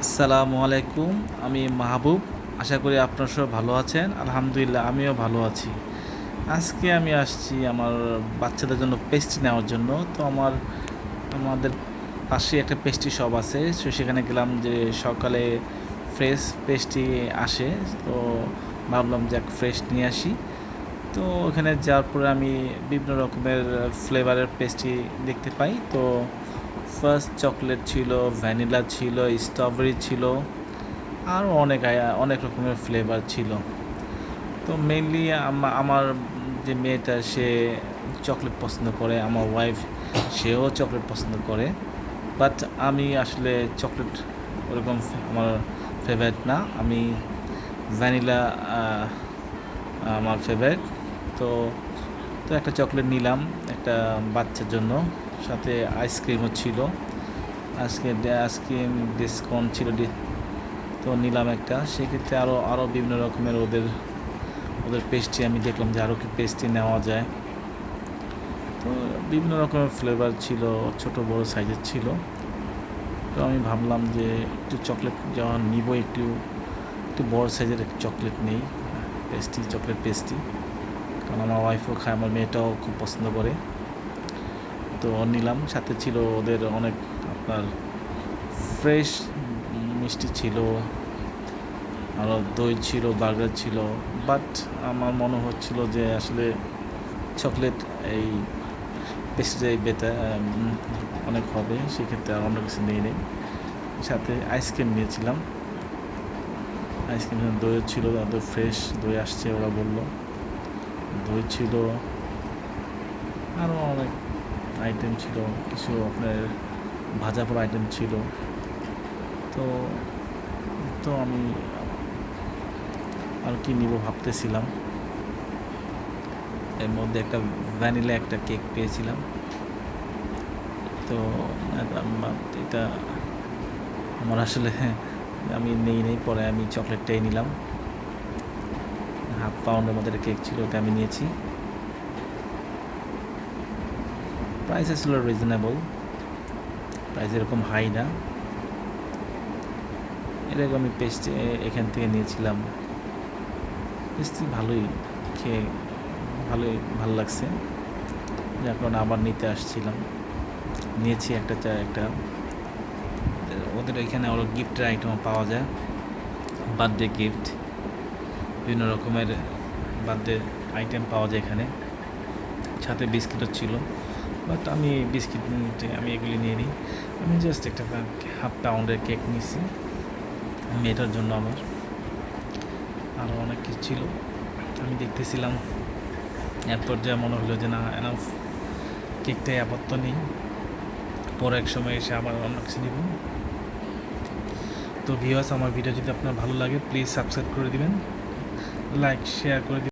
আসসালামু আলাইকুম। আমি মাহবুব। আশা করি আপনারা সবাই ভালো আছেন। আলহামদুলিল্লাহ আমিও ভালো আছি। আজকে আমি আসছি আমার বাচ্চাদের জন্য পেস্ট্রি নেওয়ার জন্য। তো আমাদের পাশেই একটা পেস্ট্রি শপ আছে। সেখানে গেলাম যে সকালে ফ্রেশ পেস্ট্রি আসে। তো ভাবলাম যে এক ফ্রেশ নিয়ে আসি। তো ওখানে যাওয়ার পরে আমি বিভিন্ন রকমের ফ্লেভারের পেস্ট্রি দেখতে পাই। তো ফার্স্ট চকলেট ছিল, ভ্যানিলা ছিল, স্ট্রবেরি ছিল, আরও অনেক রকমের ফ্লেভার ছিল। তো মেইনলি আমার যে মেয়েটা সে চকলেট পছন্দ করে, আমার ওয়াইফ সেও চকলেট পছন্দ করে। বাট আমি আসলে চকলেট ওরকম আমার ফেভারিট না। আমি ভ্যানিলা আমার ফেভারিট। তো তো একটা চকলেট নিলাম একটা বাচ্চার জন্য, সাথে আইসক্রিমও ছিল। আইসক্রিম ডিসকাউন্ট ছিল, তো নিলাম একটা। সেক্ষেত্রে আরও বিভিন্ন রকমের ওদের পেস্ট্রি আমি দেখলাম যে আরও কি পেস্ট্রি নেওয়া যায়। তো বিভিন্ন রকমের ফ্লেভার ছিল, ছোট বড় সাইজের ছিল। তো আমি ভাবলাম যে একটু চকলেট যখন নিব, একটু একটু বড় সাইজের চকলেট নেই, চকলেট পেস্ট্রি। কারণ আমার ওয়াইফও খায়, আমার মেয়েটাও খুব পছন্দ করে। তো নিলাম। সাথে ছিল ওদের অনেক আপনার ফ্রেশ মিষ্টি ছিল, আরও দই ছিল, বার্গার ছিল। বাট আমার মনে হচ্ছিল যে আসলে চকলেট এই পেস্ট্রি অনেক হবে, সেক্ষেত্রে আর অন্য কিছু নেই। সাথে আইসক্রিম নিয়েছিলাম। আইসক্রিম দই ছিল, দই ফ্রেশ দই আসছে ওরা বললো। দই ছিল, আরও অনেক আইটেম ছিল, কিছু আপনার ভাজা পোড়া আইটেম ছিল। তো তো আমি আর কি নিব ভাবতেছিলাম। এর মধ্যে একটা ভ্যানিলা একটা কেক পেয়েছিলাম। তো এটা আমার আসলে আমি নেই, পরে আমি চকলেটটাই নিলাম। হাফ পাউন্ডের মধ্যে একটা কেক ছিল, ওটা আমি নিয়েছি। প্রাইস ছিল রিজনেবল, প্রাইস এরকম হাই না। এরকম আমি পেস্ট্রি এখান থেকে নিয়েছিলাম। পেস্ট্রি খেয়ে ভালো লাগছে, যার কারণে আবার নিতে আসছিলাম। নিয়েছি একটা ওদের এখানে আরও গিফটের আইটেমও পাওয়া যায়, বার্থডে গিফট, বিভিন্ন রকমের বার্থডে আইটেম পাওয়া যায় এখানে। সাথে বিস্কিটও ছিল, বাট আমি বিস্কিট আমি এগুলি নিয়ে নিই। আমি জাস্ট একটা হাফ পাউন্ডের কেক নিয়েছি মেয়েটার জন্য। আমার আরও অনেক কিছু ছিল, আমি দেখতেছিলাম। এরপর যা মনে হলো যে না, এনাফ, কেকটাই আপাতত নেই, পরে এক সময় এসে আবার অন্য কিছু নিব। তো ভিউয়ার্স, আমার ভিডিও যদি আপনার ভালো লাগে প্লিজ সাবস্ক্রাইব করে দিবেন, লাইক শেয়ার করে দিবেন।